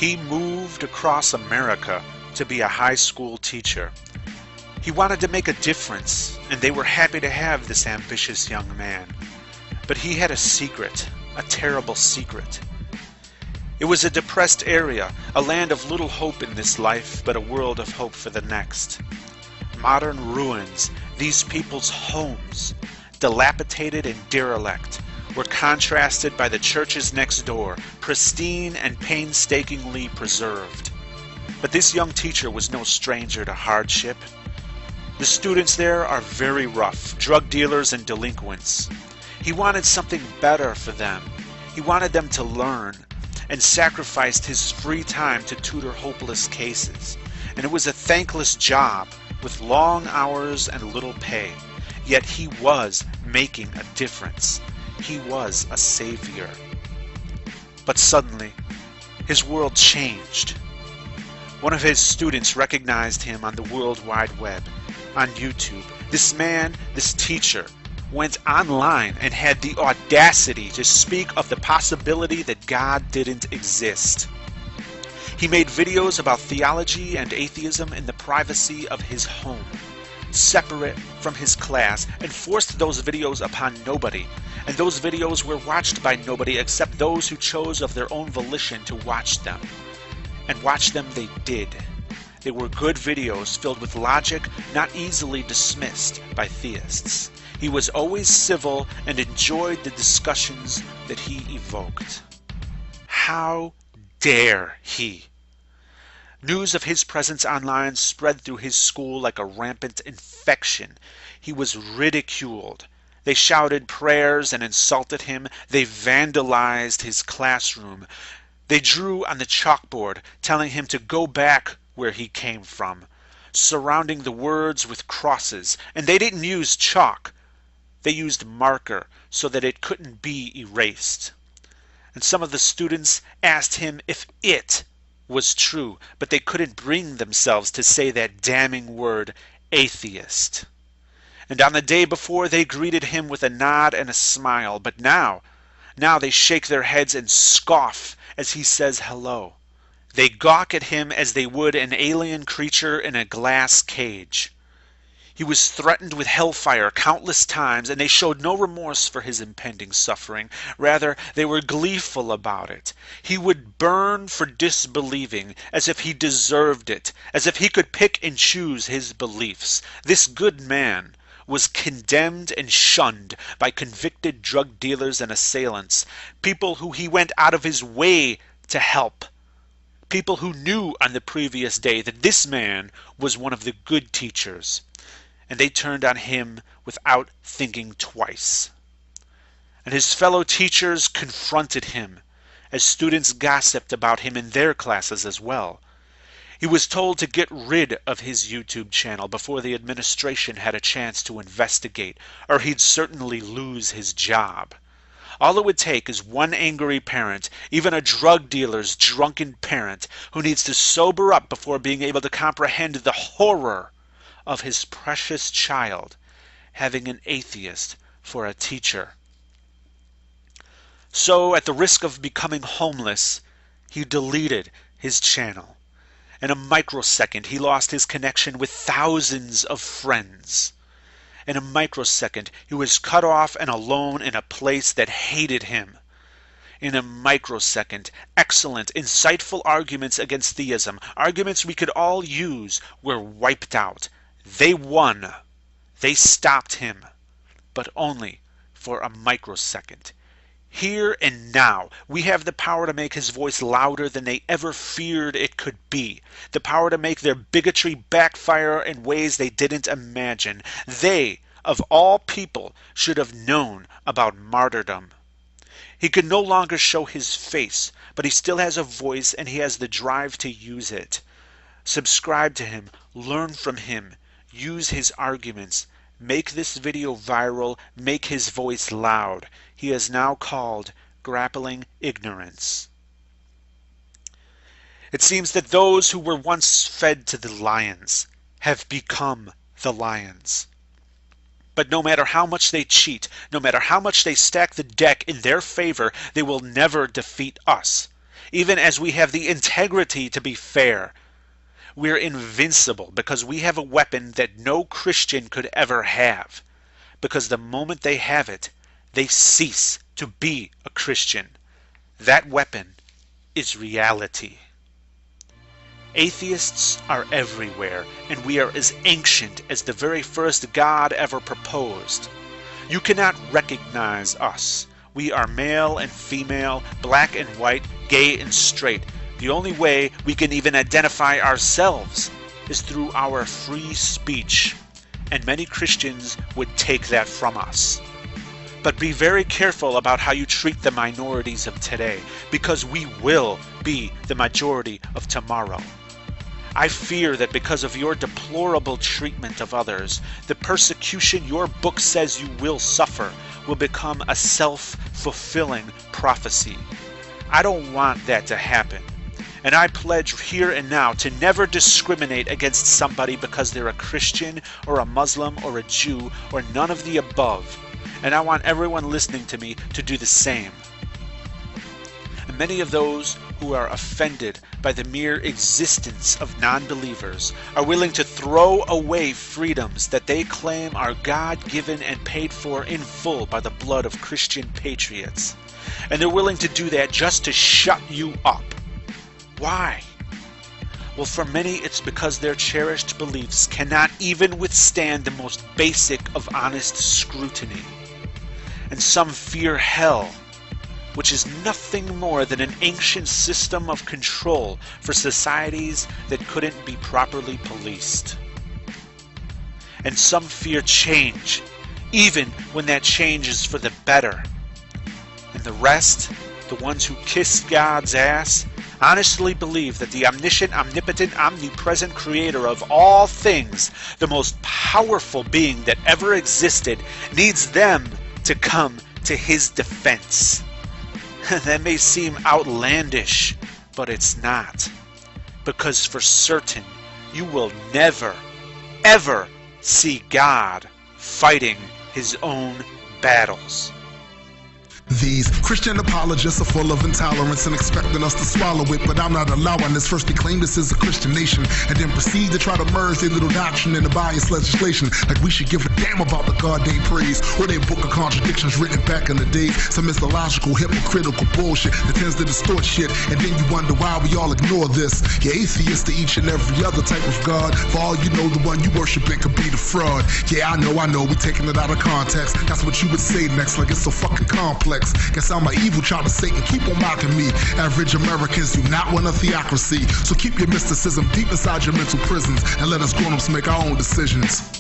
He moved across America to be a high school teacher. He wanted to make a difference, and they were happy to have this ambitious young man. But he had a secret, a terrible secret. It was a depressed area, a land of little hope in this life, but a world of hope for the next. Modern ruins, these people's homes, dilapidated and derelict, were contrasted by the churches next door, pristine and painstakingly preserved. But this young teacher was no stranger to hardship. The students there are very rough, drug dealers and delinquents. He wanted something better for them. He wanted them to learn, and sacrificed his free time to tutor hopeless cases. And it was a thankless job, with long hours and little pay. Yet he was making a difference. He was a savior. But suddenly, his world changed. One of his students recognized him on the World Wide Web, on YouTube. This man, this teacher, went online and had the audacity to speak of the possibility that God didn't exist. He made videos about theology and atheism in the privacy of his home, separate from his class, and forced those videos upon nobody. And those videos were watched by nobody except those who chose of their own volition to watch them. And watch them they did. They were good videos filled with logic not easily dismissed by theists. He was always civil and enjoyed the discussions that he evoked. How dare he? News of his presence online spread through his school like a rampant infection. He was ridiculed. They shouted prayers and insulted him. They vandalized his classroom. They drew on the chalkboard, telling him to go back where he came from, surrounding the words with crosses. And they didn't use chalk. They used marker so that it couldn't be erased. And some of the students asked him if it was true, but they couldn't bring themselves to say that damning word, atheist. And on the day before, they greeted him with a nod and a smile, but now they shake their heads and scoff as he says hello. They gawk at him as they would an alien creature in a glass cage. He was threatened with hellfire countless times, and they showed no remorse for his impending suffering. Rather, they were gleeful about it. He would burn for disbelieving, as if he deserved it, as if he could pick and choose his beliefs. This good man was condemned and shunned by convicted drug dealers and assailants, people who he went out of his way to help. People who knew on the previous day that this man was one of the good teachers. And they turned on him without thinking twice. And his fellow teachers confronted him, as students gossiped about him in their classes as well. He was told to get rid of his YouTube channel before the administration had a chance to investigate, or he'd certainly lose his job. All it would take is one angry parent, even a drug dealer's drunken parent, who needs to sober up before being able to comprehend the horror of his precious child having an atheist for a teacher. So, at the risk of becoming homeless, he deleted his channel. In a microsecond, he lost his connection with thousands of friends. In a microsecond, he was cut off and alone in a place that hated him. In a microsecond, excellent, insightful arguments against theism, arguments we could all use, were wiped out. They won. They stopped him, but only for a microsecond. Here and now, we have the power to make his voice louder than they ever feared it could be. The power to make their bigotry backfire in ways they didn't imagine. They, of all people, should have known about martyrdom. He can no longer show his face, but he still has a voice and he has the drive to use it. Subscribe to him, learn from him, use his arguments. Make this video viral, make his voice loud. He is now called Grappling Ignorance. It seems that those who were once fed to the lions have become the lions. But no matter how much they cheat, no matter how much they stack the deck in their favor, they will never defeat us. even as we have the integrity to be fair. We're invincible because we have a weapon that no Christian could ever have. Because the moment they have it, they cease to be a Christian. That weapon is reality. Atheists are everywhere, and we are as ancient as the very first God ever proposed. You cannot recognize us. We are male and female, black and white, gay and straight. The only way we can even identify ourselves is through our free speech, and many Christians would take that from us. But be very careful about how you treat the minorities of today, because we will be the majority of tomorrow. I fear that because of your deplorable treatment of others, the persecution your book says you will suffer will become a self-fulfilling prophecy. I don't want that to happen. And I pledge here and now to never discriminate against somebody because they're a Christian or a Muslim or a Jew or none of the above. And I want everyone listening to me to do the same. And many of those who are offended by the mere existence of non-believers are willing to throw away freedoms that they claim are God-given and paid for in full by the blood of Christian patriots. And they're willing to do that just to shut you up. Why? Well, for many, it's because their cherished beliefs cannot even withstand the most basic of honest scrutiny. And some fear hell, which is nothing more than an ancient system of control for societies that couldn't be properly policed. And some fear change, even when that change is for the better. And the rest, the ones who kiss God's ass, honestly believe that the omniscient, omnipotent, omnipresent creator of all things, the most powerful being that ever existed, needs them to come to his defense. That may seem outlandish, but it's not. Because for certain, you will never, ever see God fighting his own battles. These Christian apologists are full of intolerance and expecting us to swallow it, but I'm not allowing this. First they claim this is a Christian nation, and then proceed to try to merge their little doctrine into biased legislation, like we should give a damn about the God they praise, or their book of contradictions written back in the day. Some mythological, hypocritical bullshit that tends to distort shit, and then you wonder why we all ignore this. You're atheist to each and every other type of God. For all you know, the one you worshiping could be the fraud. Yeah, I know, we taking it out of context. That's what you would say next, like it's so fucking complex. Guess I'm an evil child of Satan, keep on mocking me. Average Americans do not want a theocracy, so keep your mysticism deep inside your mental prisons and let us grown-ups make our own decisions.